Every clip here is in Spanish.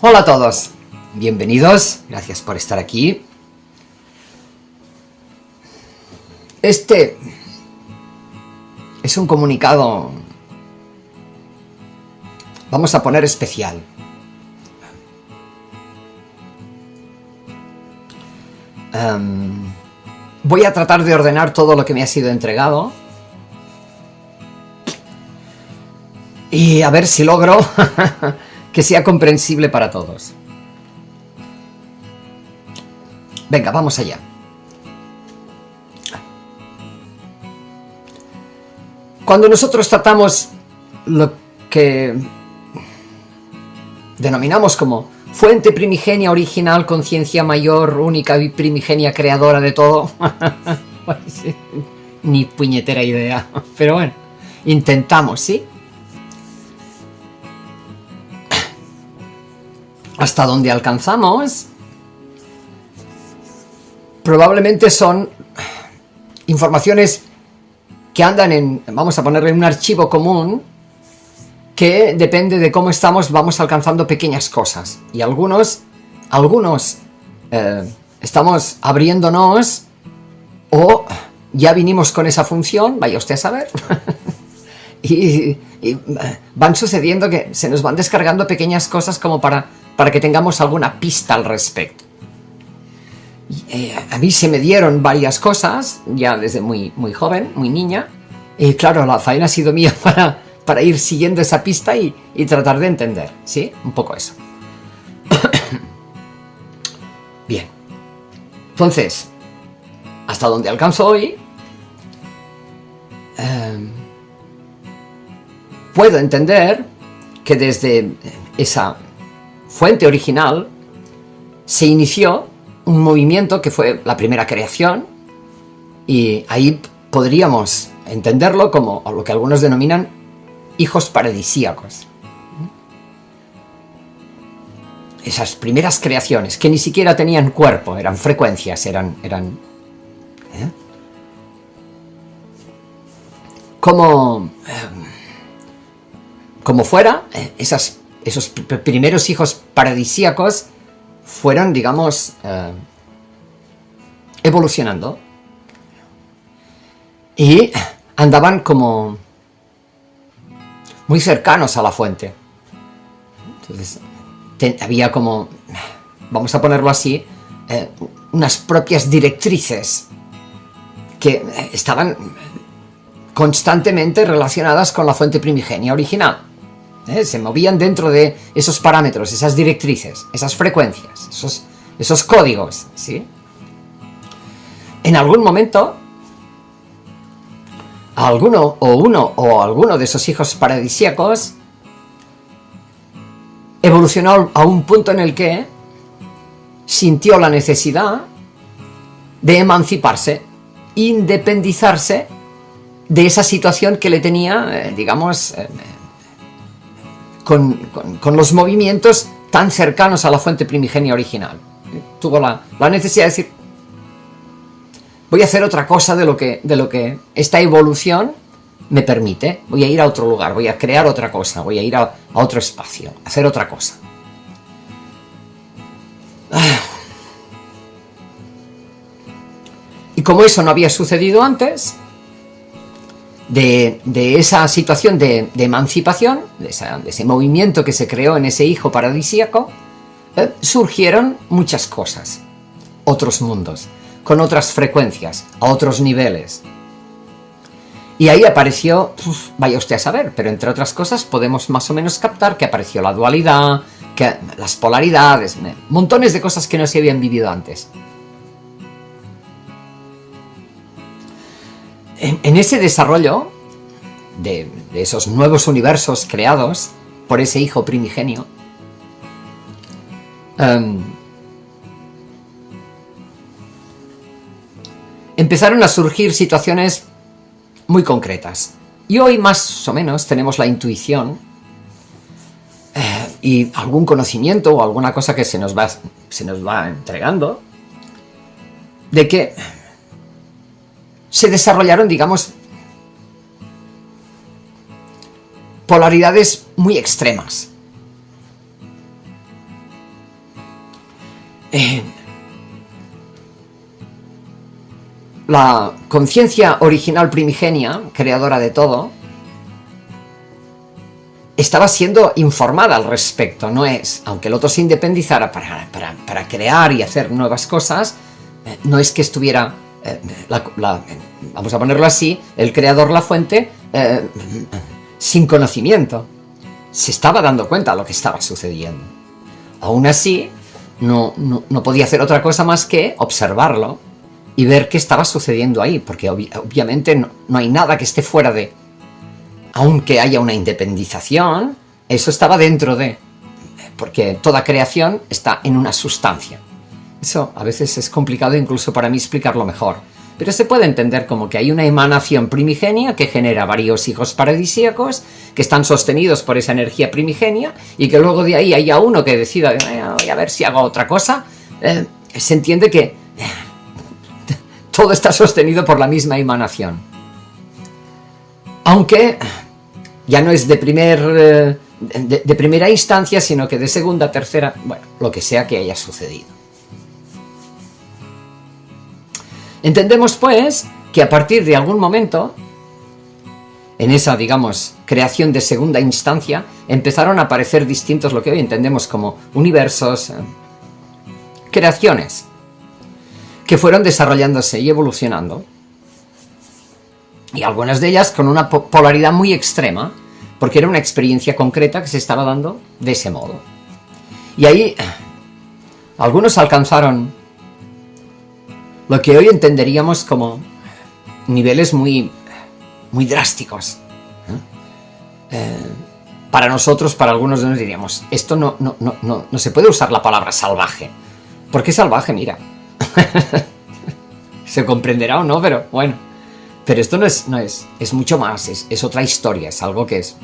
Hola a todos, bienvenidos, gracias por estar aquí. Este es un comunicado, vamos a poner especial. Voy a tratar de ordenar todo lo que me ha sido entregado y a ver si logro que sea comprensible para todos. Venga, vamos allá. Cuando nosotros tratamos lo que denominamos como fuente primigenia, original, conciencia mayor, única y primigenia, creadora de todo, ni puñetera idea, pero bueno, intentamos, ¿sí? Hasta donde alcanzamos, probablemente son informaciones que andan en, vamos a ponerle un archivo común, que depende de cómo estamos, vamos alcanzando pequeñas cosas. Y algunos estamos abriéndonos o ya vinimos con esa función, vaya usted a saber. y van sucediendo que se nos van descargando pequeñas cosas como para que tengamos alguna pista al respecto. A mí se me dieron varias cosas, ya desde muy joven, muy niña, y claro, la faena ha sido mía para ir siguiendo esa pista y tratar de entender, ¿sí? Un poco eso. Bien. Entonces, hasta donde alcanzo hoy, puedo entender que desde esa fuente original se inició un movimiento que fue la primera creación, y ahí podríamos entenderlo como lo que algunos denominan hijos paradisíacos. Esas primeras creaciones que ni siquiera tenían cuerpo, eran frecuencias, eran como fuera, esos primeros hijos paradisíacos fueron, digamos, evolucionando y andaban como muy cercanos a la fuente. Entonces había como, vamos a ponerlo así, unas propias directrices que estaban constantemente relacionadas con la fuente primigenia original. Se movían dentro de esos parámetros, esas directrices, esas frecuencias, esos códigos, ¿sí? En algún momento, alguno de esos hijos paradisíacos evolucionó a un punto en el que sintió la necesidad de emanciparse, independizarse de esa situación que le tenía, digamos, con los movimientos tan cercanos a la fuente primigenia original. Tuvo la necesidad de decir, voy a hacer otra cosa de lo que esta evolución me permite. Voy a ir a otro lugar, voy a crear otra cosa, voy a ir a otro espacio, a hacer otra cosa. Y como eso no había sucedido antes, de esa situación de emancipación, de ese movimiento que se creó en ese hijo paradisíaco, surgieron muchas cosas, otros mundos, con otras frecuencias, a otros niveles. Y ahí apareció, vaya usted a saber, pero entre otras cosas podemos más o menos captar que apareció la dualidad, que las polaridades, montones de cosas que no se habían vivido antes. En ese desarrollo de esos nuevos universos creados por ese hijo primigenio, empezaron a surgir situaciones muy concretas. Y hoy más o menos tenemos la intuición y algún conocimiento o alguna cosa que se nos va entregando de que se desarrollaron, digamos, polaridades muy extremas. eh, la conciencia original primigenia, creadora de todo, estaba siendo informada al respecto. No es, aunque el otro se independizara para crear y hacer nuevas cosas, no es que estuviera, vamos a ponerlo así, el creador, la fuente, sin conocimiento. Se estaba dando cuenta de lo que estaba sucediendo. Aún así, no podía hacer otra cosa más que observarlo y ver qué estaba sucediendo ahí, porque obviamente no hay nada que esté fuera de... Aunque haya una independización, eso estaba dentro de... Porque toda creación está en una sustancia. Eso a veces es complicado incluso para mí explicarlo mejor. Pero se puede entender como que hay una emanación primigenia que genera varios hijos paradisíacos que están sostenidos por esa energía primigenia y que luego de ahí haya uno que decida, voy a ver si hago otra cosa. Se entiende que todo está sostenido por la misma emanación. Aunque ya no es de primera instancia, sino que de segunda, tercera, bueno, lo que sea que haya sucedido. Entendemos, pues, que a partir de algún momento, en esa, digamos, creación de segunda instancia, empezaron a aparecer distintos, lo que hoy entendemos como universos, creaciones, que fueron desarrollándose y evolucionando. Y algunas de ellas con una polaridad muy extrema, porque era una experiencia concreta que se estaba dando de ese modo. Y ahí algunos alcanzaron lo que hoy entenderíamos como niveles muy drásticos. Para nosotros, para algunos de nosotros diríamos, esto no se puede usar la palabra salvaje. ¿Por qué salvaje? Mira. Se comprenderá o no, pero bueno. Pero esto no es mucho más, es otra historia, es algo que es...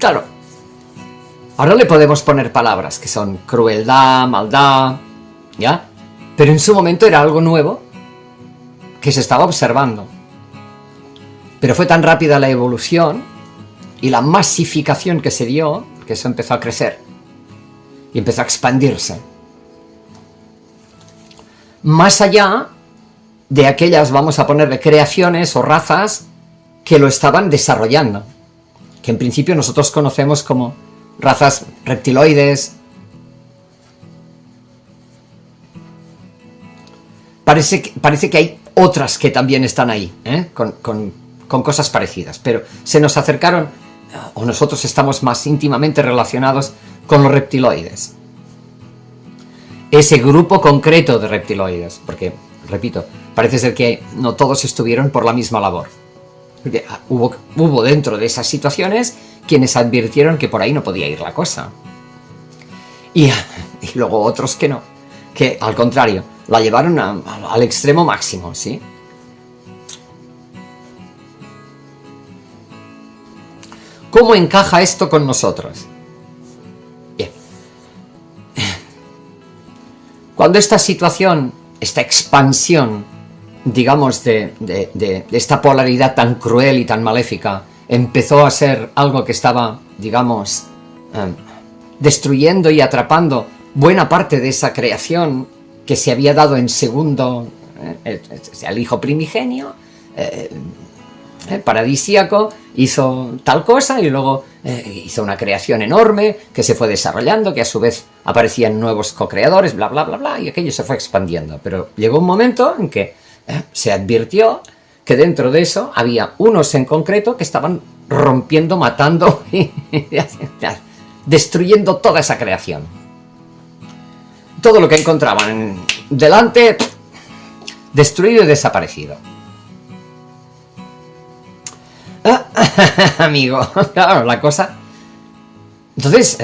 Claro, ahora le podemos poner palabras que son crueldad, maldad, ¿ya? Pero en su momento era algo nuevo que se estaba observando. Pero fue tan rápida la evolución y la masificación que se dio, que eso empezó a crecer y empezó a expandirse. Más allá de aquellas, vamos a ponerle, creaciones o razas que lo estaban desarrollando, que en principio nosotros conocemos como razas reptiloides. Parece que hay otras que también están ahí, con cosas parecidas, pero se nos acercaron, o nosotros estamos más íntimamente relacionados con los reptiloides. Ese grupo concreto de reptiloides, porque, repito, parece ser que no todos estuvieron por la misma labor. Hubo dentro de esas situaciones quienes advirtieron que por ahí no podía ir la cosa. Y luego otros que no, que al contrario, la llevaron al extremo máximo, ¿sí? ¿Cómo encaja esto con nosotros? Bien. Cuando esta situación, esta expansión, digamos, de esta polaridad tan cruel y tan maléfica, empezó a ser algo que estaba, digamos, destruyendo y atrapando buena parte de esa creación que se había dado en segundo, el hijo primigenio, paradisíaco, hizo tal cosa y luego hizo una creación enorme que se fue desarrollando, que a su vez aparecían nuevos co-creadores, bla, bla, bla, bla, y aquello se fue expandiendo. Pero llegó un momento en que se advirtió que dentro de eso había unos en concreto que estaban rompiendo, matando y destruyendo toda esa creación. Todo lo que encontraban delante, destruido y desaparecido. Amigo, claro, la cosa. Entonces,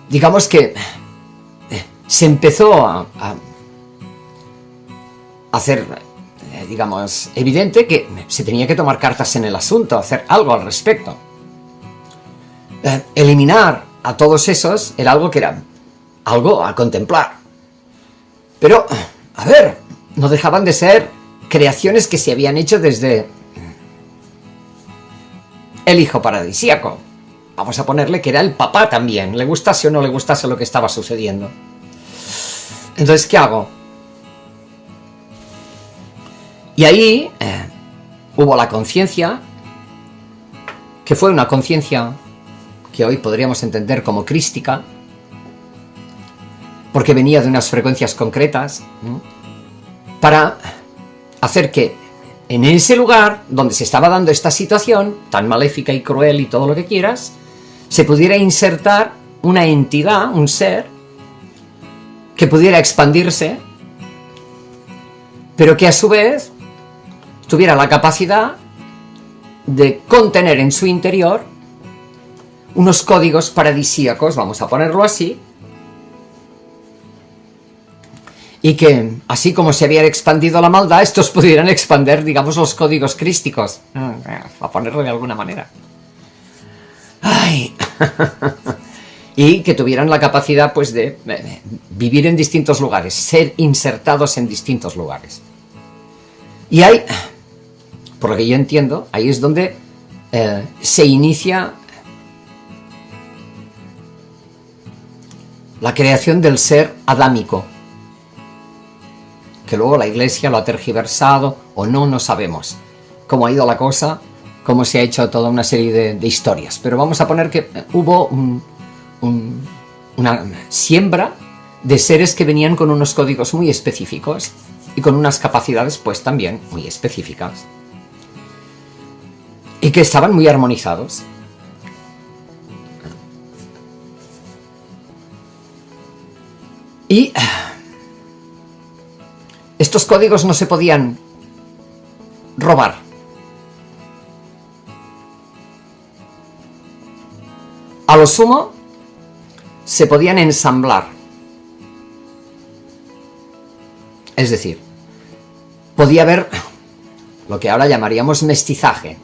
digamos que se empezó a hacer, digamos, evidente que se tenía que tomar cartas en el asunto, hacer algo al respecto. Eliminar a todos esos era algo que era algo a contemplar. Pero, a ver, no dejaban de ser creaciones que se habían hecho desde el hijo paradisíaco. Vamos a ponerle que era el papá también, le gustase o no le gustase lo que estaba sucediendo. Entonces, ¿qué hago? Y ahí hubo la conciencia, que fue una conciencia que hoy podríamos entender como crística, porque venía de unas frecuencias concretas, ¿no?, para hacer que en ese lugar donde se estaba dando esta situación tan maléfica y cruel y todo lo que quieras, se pudiera insertar una entidad, un ser, que pudiera expandirse, pero que a su vez tuviera la capacidad de contener en su interior unos códigos paradisíacos, vamos a ponerlo así, y que, así como se había expandido la maldad, estos pudieran expandir, digamos, los códigos crísticos, a ponerlo de alguna manera. ¡Ay! Y que tuvieran la capacidad, pues, de vivir en distintos lugares, ser insertados en distintos lugares. Y ahí, por lo que yo entiendo, ahí es donde se inicia la creación del ser adámico, que luego la Iglesia lo ha tergiversado o no, no sabemos cómo ha ido la cosa, cómo se ha hecho toda una serie de historias. Pero vamos a poner que hubo una siembra de seres que venían con unos códigos muy específicos y con unas capacidades pues también muy específicas y que estaban muy armonizados. Y estos códigos no se podían robar. A lo sumo, se podían ensamblar. Es decir, podía haber lo que ahora llamaríamos mestizaje,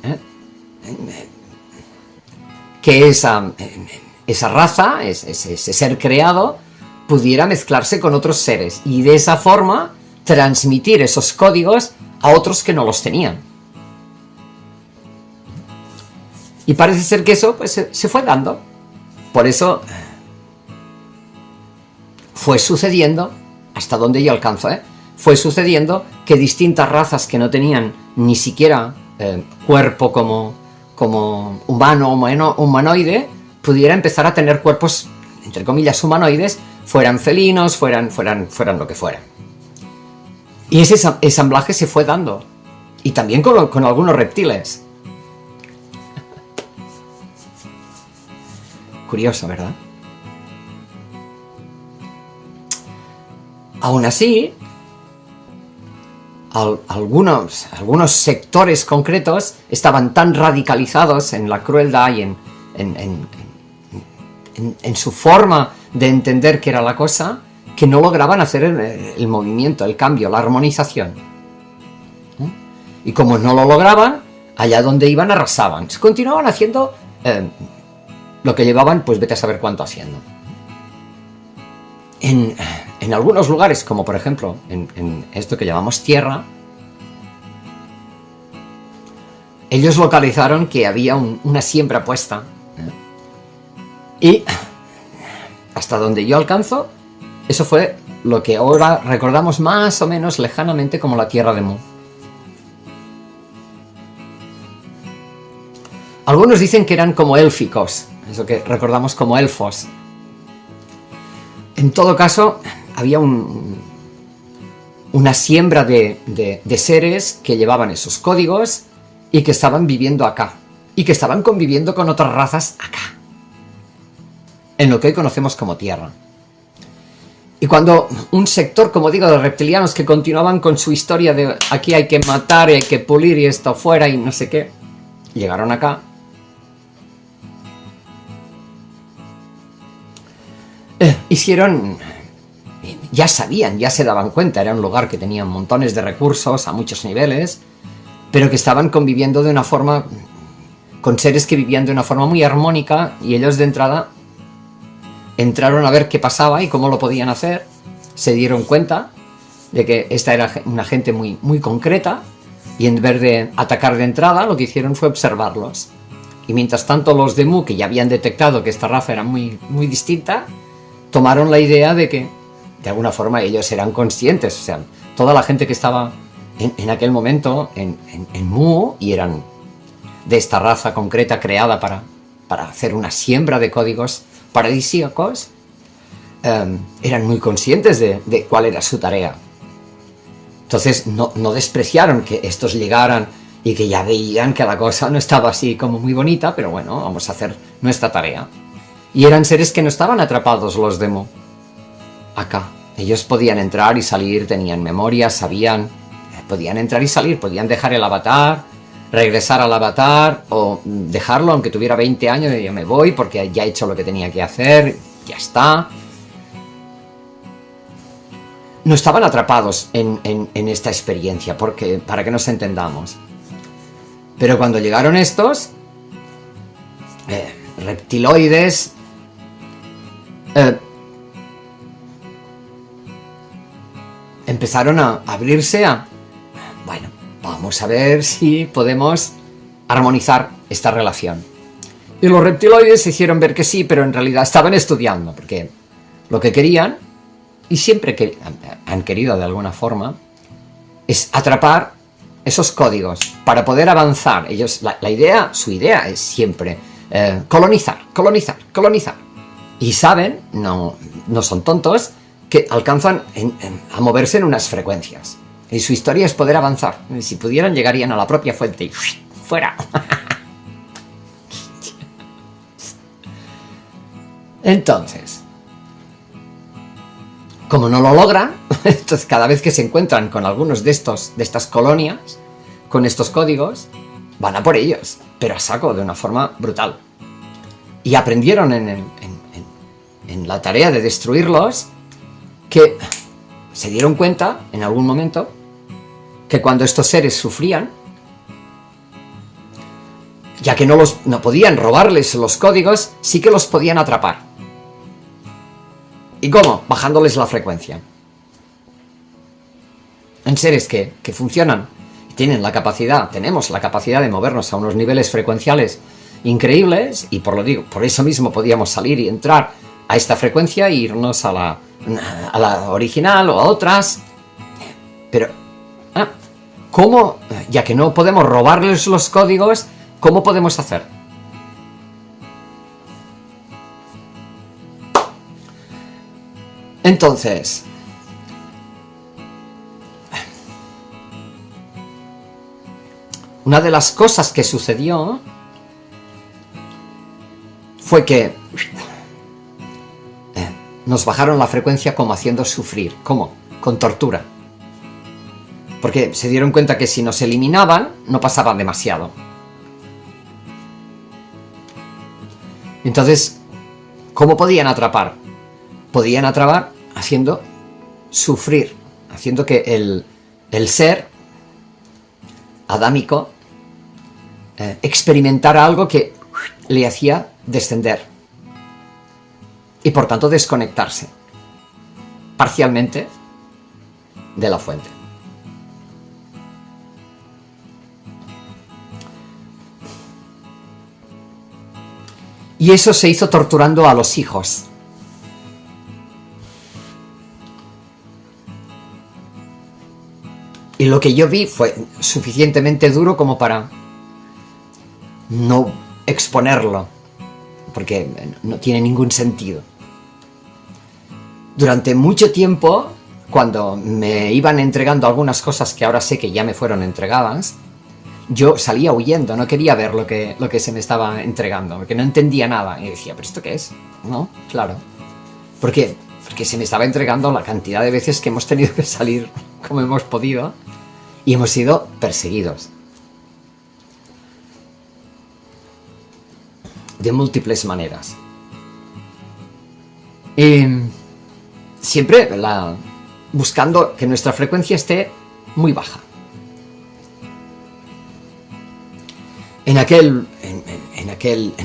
que esa raza, ese ser creado, pudiera mezclarse con otros seres y de esa forma transmitir esos códigos a otros que no los tenían. Y parece ser que eso pues, se fue dando. Por eso fue sucediendo, hasta donde yo alcanzo, fue sucediendo que distintas razas que no tenían ni siquiera cuerpo como humanoide, pudiera empezar a tener cuerpos, entre comillas, humanoides, fueran felinos, fueran lo que fueran. Y ese ensamblaje se fue dando. Y también con algunos reptiles. Curioso, ¿verdad? Aún así, algunos sectores concretos estaban tan radicalizados en la crueldad y en su forma de entender qué era la cosa, que no lograban hacer el movimiento, el cambio, la armonización. Y como no lo lograban, allá donde iban arrasaban. Continuaban haciendo lo que llevaban, pues vete a saber cuánto haciendo. En algunos lugares, como por ejemplo en esto que llamamos tierra, ellos localizaron que había una siembra puesta. Y hasta donde yo alcanzo, eso fue lo que ahora recordamos más o menos lejanamente como la tierra de Mu. Algunos dicen que eran como élficos, eso que recordamos como elfos. En todo caso, había una siembra de seres que llevaban esos códigos y que estaban viviendo acá. Y que estaban conviviendo con otras razas acá. En lo que hoy conocemos como tierra. Y cuando un sector, como digo, de reptilianos que continuaban con su historia de aquí hay que matar y hay que pulir y esto fuera y no sé qué, llegaron acá. Hicieron, ya sabían, ya se daban cuenta, era un lugar que tenía montones de recursos a muchos niveles, pero que estaban conviviendo de una forma, con seres que vivían de una forma muy armónica, y ellos de entrada entraron a ver qué pasaba y cómo lo podían hacer, se dieron cuenta de que esta era una gente muy, muy concreta, y en vez de atacar de entrada, lo que hicieron fue observarlos. Y mientras tanto los de Mu, que ya habían detectado que esta raza era muy, muy distinta, tomaron la idea de que, de alguna forma, ellos eran conscientes. O sea, toda la gente que estaba en aquel momento en Mu, y eran de esta raza concreta creada para hacer una siembra de códigos paradisíacos, eran muy conscientes de cuál era su tarea. Entonces no despreciaron que estos llegaran y que ya veían que la cosa no estaba así como muy bonita, pero bueno, vamos a hacer nuestra tarea. Y eran seres que no estaban atrapados los de Mu acá. Ellos podían entrar y salir, tenían memoria, sabían, podían entrar y salir, podían dejar el avatar, regresar al avatar o dejarlo aunque tuviera 20 años y yo me voy porque ya he hecho lo que tenía que hacer, ya está. No estaban atrapados en esta experiencia, porque, para que nos entendamos. Pero cuando llegaron estos reptiloides, empezaron a abrirse a, bueno, vamos a ver si podemos armonizar esta relación. Y los reptiloides se hicieron ver que sí, pero en realidad estaban estudiando, porque lo que querían, y siempre que han querido de alguna forma, es atrapar esos códigos para poder avanzar. Ellos, la idea, su idea es siempre colonizar. Y saben, no son tontos, que alcanzan a moverse en unas frecuencias. Y su historia es poder avanzar. Y si pudieran, llegarían a la propia fuente y ¡fuera! Entonces, como no lo logran, entonces cada vez que se encuentran con algunos de estas colonias, con estos códigos, van a por ellos, pero a saco, de una forma brutal. Y aprendieron en la tarea de destruirlos, que se dieron cuenta en algún momento que cuando estos seres sufrían, ya que no podían robarles los códigos, sí que los podían atrapar. ¿Y cómo? Bajándoles la frecuencia. En seres que funcionan, tenemos la capacidad de movernos a unos niveles frecuenciales increíbles, y por eso mismo podíamos salir y entrar a esta frecuencia e irnos a la original o a otras. Pero, ¿cómo? Ya que no podemos robarles los códigos, ¿cómo podemos hacer? Entonces, una de las cosas que sucedió fue que nos bajaron la frecuencia como haciendo sufrir. ¿Cómo? Con tortura. Porque se dieron cuenta que si nos eliminaban, no pasaba demasiado. Entonces, ¿cómo podían atrapar? Podían atrapar haciendo sufrir, haciendo que el ser adámico experimentara algo que le hacía descender y por tanto desconectarse parcialmente de la fuente. Y eso se hizo torturando a los hijos. Y lo que yo vi fue suficientemente duro como para no exponerlo, porque no tiene ningún sentido. Durante mucho tiempo, cuando me iban entregando algunas cosas que ahora sé que ya me fueron entregadas, yo salía huyendo, no quería ver lo que se me estaba entregando, porque no entendía nada. Y decía, ¿pero esto qué es? ¿No? Claro. Porque se me estaba entregando la cantidad de veces que hemos tenido que salir como hemos podido y hemos sido perseguidos de múltiples maneras. Y siempre buscando que nuestra frecuencia esté muy baja. En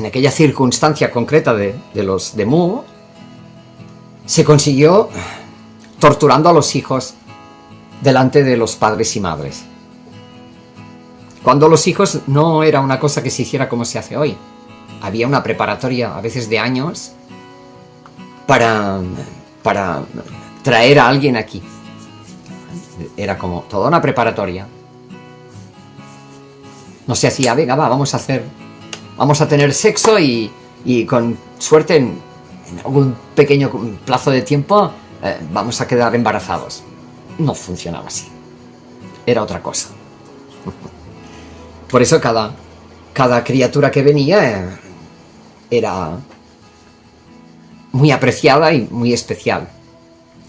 aquella circunstancia concreta de los de Mu, se consiguió torturando a los hijos delante de los padres y madres. Cuando los hijos no era una cosa que se hiciera como se hace hoy. había una preparatoria, a veces de años, para traer a alguien aquí. Era como toda una preparatoria. No se hacía, venga, vamos a tener sexo y con suerte en algún pequeño plazo de tiempo vamos a quedar embarazados. No funcionaba así. Era otra cosa. Por eso cada criatura que venía era muy apreciada y muy especial.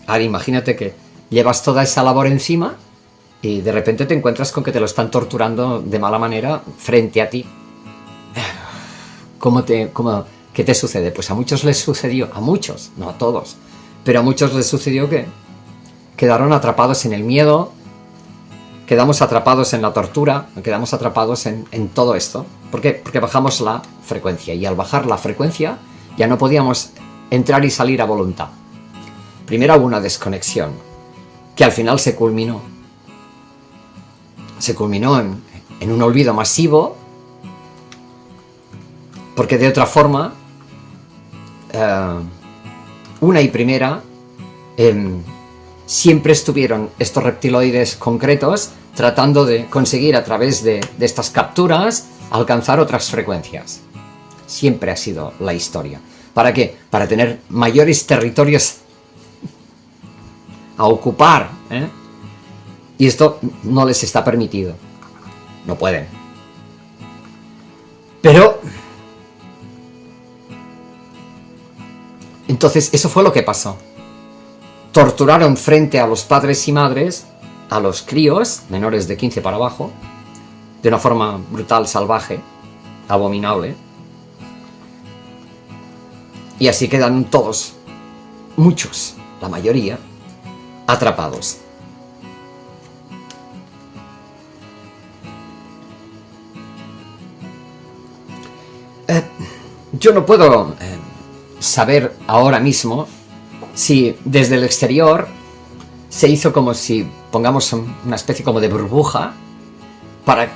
Ahora imagínate que llevas toda esa labor encima y de repente te encuentras con que te lo están torturando de mala manera frente a ti. ¿Qué te sucede? Pues a muchos les sucedió, a muchos, no a todos, pero a muchos les sucedió que quedaron atrapados en el miedo, quedamos atrapados en la tortura, quedamos atrapados en todo esto. ¿Por qué? Porque bajamos la frecuencia, y al bajar la frecuencia ya no podíamos entrar y salir a voluntad. Primero hubo una desconexión, que al final se culminó en un olvido masivo, porque de otra forma, una y primera, siempre estuvieron estos reptiloides concretos tratando de conseguir a través de estas capturas alcanzar otras frecuencias. Siempre ha sido la historia. ¿Para qué? Para tener mayores territorios a ocupar, ¿eh? Y esto no les está permitido. No pueden. Pero entonces eso fue lo que pasó. Torturaron frente a los padres y madres a los críos menores de 15 para abajo de una forma brutal, salvaje, abominable. Y así quedan todos, muchos, la mayoría, atrapados. Yo no puedo saber ahora mismo si desde el exterior se hizo como si, pongamos una especie como de burbuja para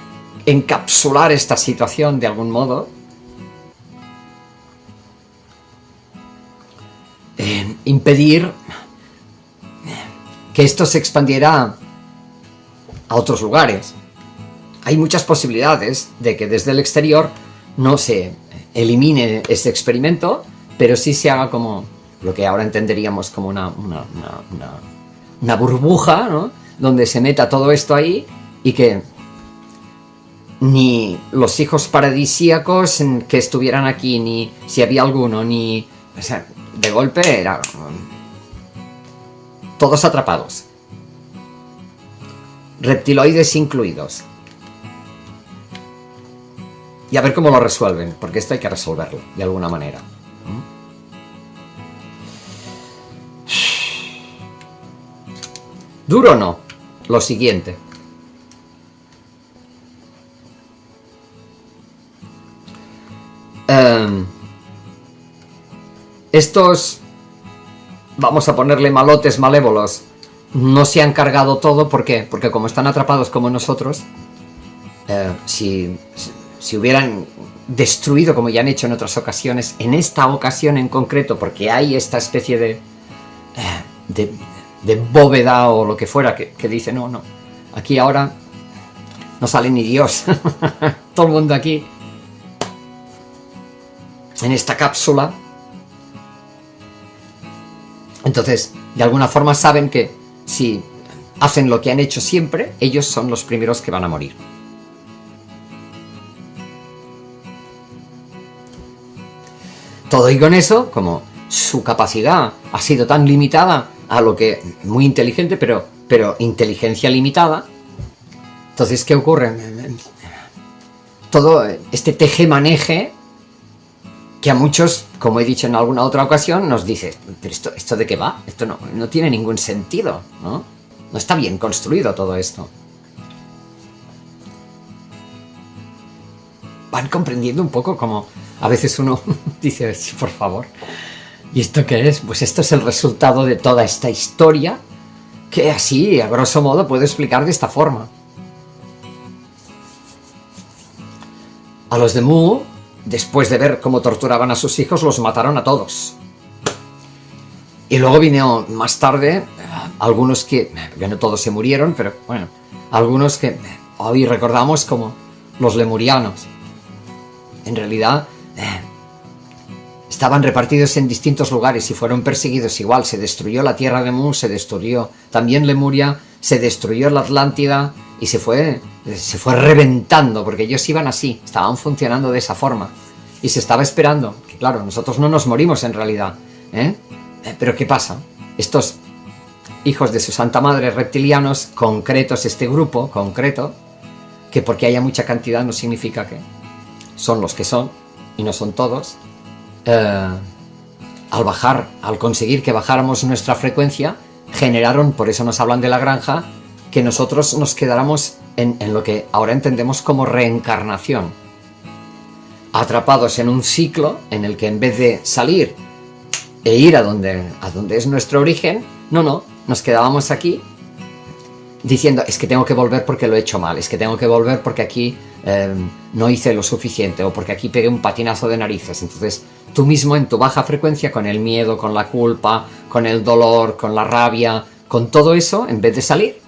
encapsular esta situación de algún modo, impedir que esto se expandiera a otros lugares. Hay muchas posibilidades de que desde el exterior no se elimine este experimento, pero sí se haga como lo que ahora entenderíamos como una burbuja, ¿no? Donde se meta todo esto ahí y que ni los hijos paradisíacos que estuvieran aquí, ni si había alguno, ni... O sea, de golpe era... todos atrapados. Reptiloides incluidos. Y a ver cómo lo resuelven, porque esto hay que resolverlo, de alguna manera. ¿Duro o no? Lo siguiente. Estos, vamos a ponerle malotes malévolos, no se han cargado todo. ¿Por qué? Porque como están atrapados como nosotros, si hubieran destruido como ya han hecho en otras ocasiones, en esta ocasión en concreto, porque hay esta especie de bóveda o lo que fuera que dice no, aquí ahora no sale ni Dios. Todo el mundo aquí en esta cápsula. Entonces, de alguna forma saben que si hacen lo que han hecho siempre, ellos son los primeros que van a morir. Todo y con eso, como su capacidad ha sido tan limitada a lo que... muy inteligente, pero inteligencia limitada. Entonces, ¿qué ocurre? Todo este teje-maneje que a muchos, como he dicho en alguna otra ocasión, nos dice, ¿pero esto de qué va? Esto no tiene ningún sentido, ¿no? No está bien construido todo esto. Van comprendiendo un poco como a veces uno dice, por favor, ¿y esto qué es? Pues esto es el resultado de toda esta historia que así, a grosso modo, puedo explicar de esta forma. A los de Mu después de ver cómo torturaban a sus hijos, los mataron a todos. Y luego vino más tarde algunos que no todos se murieron, pero bueno, algunos que hoy recordamos como los lemurianos. En realidad estaban repartidos en distintos lugares y fueron perseguidos igual. Se destruyó la tierra de Mu, se destruyó también Lemuria, se destruyó la Atlántida y se fue reventando, porque ellos iban así, estaban funcionando de esa forma. Y se estaba esperando, que claro, nosotros no nos morimos en realidad, pero ¿qué pasa? Estos hijos de su santa madre reptilianos, concretos, este grupo concreto, que porque haya mucha cantidad no significa que son los que son, y no son todos, al conseguir que bajáramos nuestra frecuencia, generaron, por eso nos hablan de la granja, que nosotros nos quedáramos en lo que ahora entendemos como reencarnación, atrapados en un ciclo en el que en vez de salir e ir a donde es nuestro origen, nos quedábamos aquí diciendo, es que tengo que volver porque lo he hecho mal, es que tengo que volver porque aquí no hice lo suficiente, o porque aquí pegué un patinazo de narices. Entonces tú mismo en tu baja frecuencia, con el miedo, con la culpa, con el dolor, con la rabia, con todo eso, en vez de salir,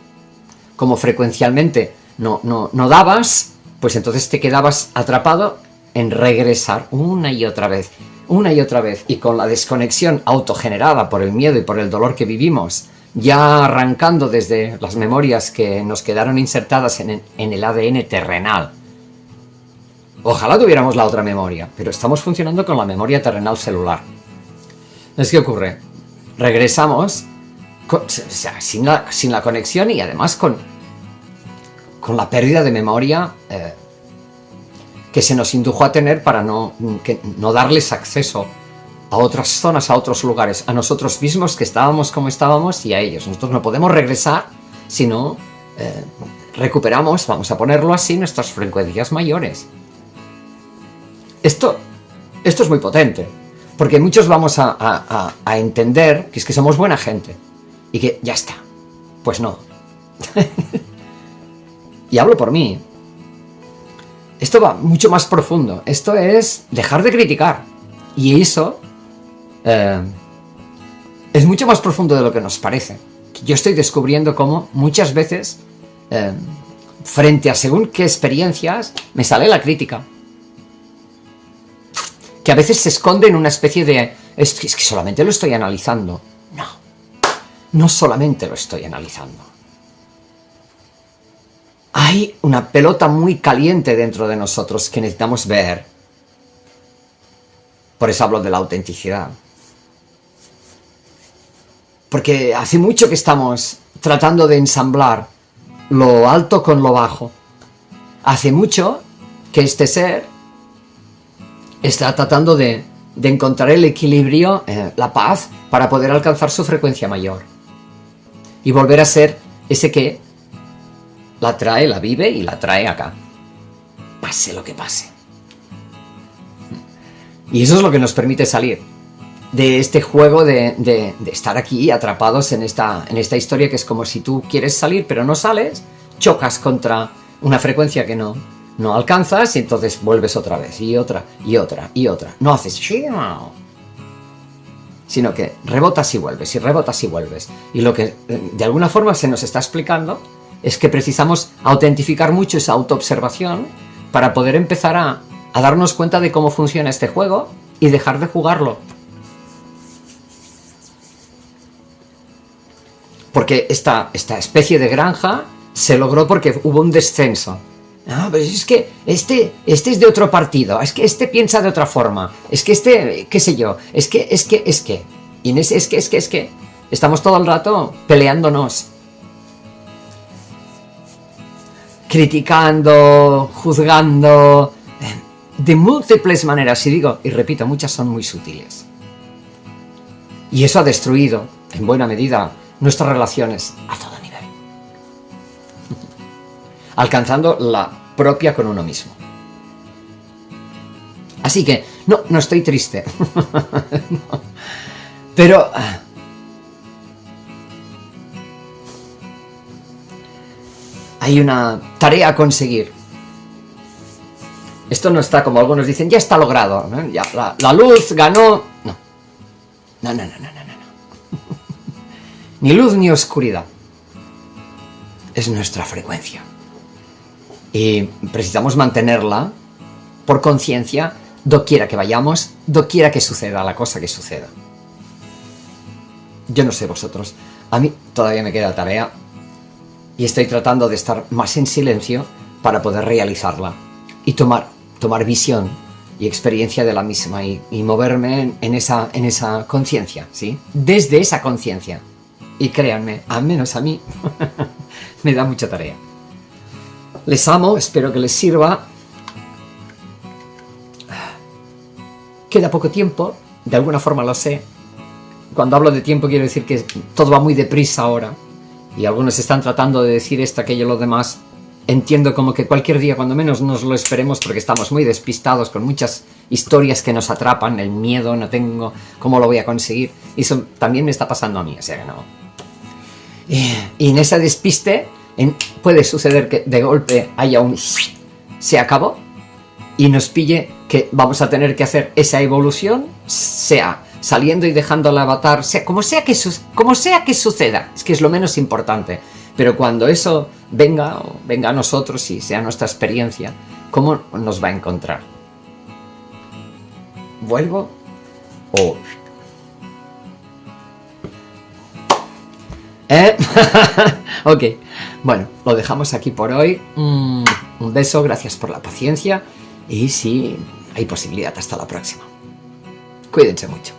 como frecuencialmente no dabas, pues entonces te quedabas atrapado en regresar una y otra vez, y con la desconexión autogenerada por el miedo y por el dolor que vivimos, ya arrancando desde las memorias que nos quedaron insertadas en el ADN terrenal. Ojalá tuviéramos la otra memoria, pero estamos funcionando con la memoria terrenal celular. Entonces, ¿qué ocurre? Regresamos sin la conexión y además con la pérdida de memoria que se nos indujo a tener para no darles acceso a otras zonas, a otros lugares, a nosotros mismos que estábamos como estábamos y a ellos. Nosotros no podemos regresar si no recuperamos, vamos a ponerlo así, nuestras frecuencias mayores. Esto es muy potente, porque muchos vamos a entender que es que somos buena gente y que ya está. Pues no. Y hablo por mí. Esto va mucho más profundo. Esto es dejar de criticar. Y eso es mucho más profundo de lo que nos parece. Yo estoy descubriendo cómo muchas veces, frente a según qué experiencias, me sale la crítica. Que a veces se esconde en una especie de... Es que solamente lo estoy analizando. No solamente lo estoy analizando. Hay una pelota muy caliente dentro de nosotros que necesitamos ver. Por eso hablo de la autenticidad. Porque hace mucho que estamos tratando de ensamblar lo alto con lo bajo. Hace mucho que este ser está tratando de encontrar el equilibrio, la paz, para poder alcanzar su frecuencia mayor. Y volver a ser ese que la trae, la vive y la trae acá. Pase lo que pase. Y eso es lo que nos permite salir de este juego de estar aquí atrapados en esta historia, que es como si tú quieres salir pero no sales, chocas contra una frecuencia que no alcanzas y entonces vuelves otra vez y otra y otra y otra. No haces sino que rebotas y vuelves y rebotas y vuelves. Y lo que de alguna forma se nos está explicando es que precisamos autentificar mucho esa autoobservación para poder empezar a darnos cuenta de cómo funciona este juego y dejar de jugarlo. Porque esta especie de granja se logró porque hubo un descenso. Pero es que este es de otro partido, es que este piensa de otra forma, es que este, qué sé yo, es que. Y en ese es que estamos todo el rato peleándonos, criticando, juzgando, de múltiples maneras, y digo, y repito, muchas son muy sutiles. Y eso ha destruido, en buena medida, nuestras relaciones a todo nivel, alcanzando la propia con uno mismo. Así que, no estoy triste. No. Pero hay una tarea a conseguir. Esto no está como algunos dicen, ya está logrado, ¿no? Ya, la luz ganó. No. No, no, no, no, no, no. Ni luz ni oscuridad. Es nuestra frecuencia. Y precisamos mantenerla por conciencia, doquiera que vayamos, doquiera que suceda la cosa que suceda. Yo no sé vosotros, a mí todavía me queda tarea y estoy tratando de estar más en silencio para poder realizarla y tomar visión y experiencia de la misma y moverme en esa conciencia, ¿sí? Desde esa conciencia. Y créanme, al menos a mí, me da mucha tarea. Les amo, espero que les sirva. Queda poco tiempo, de alguna forma lo sé. Cuando hablo de tiempo quiero decir que todo va muy deprisa ahora. Y algunos están tratando de decir esto, aquello, lo demás. Entiendo como que cualquier día, cuando menos nos lo esperemos, porque estamos muy despistados con muchas historias que nos atrapan, el miedo, no tengo cómo lo voy a conseguir. Y eso también me está pasando a mí, o sea que no. Y en ese despiste puede suceder que de golpe haya un se acabó y nos pille que vamos a tener que hacer esa evolución, sea saliendo y dejando el avatar, sea como sea que suceda, es que es lo menos importante. Pero cuando eso venga a nosotros y sea nuestra experiencia, ¿cómo nos va a encontrar? ¿Vuelvo? ¿O...? Ok, bueno, lo dejamos aquí por hoy. Un beso, gracias por la paciencia y si hay posibilidad, hasta la próxima. Cuídense mucho.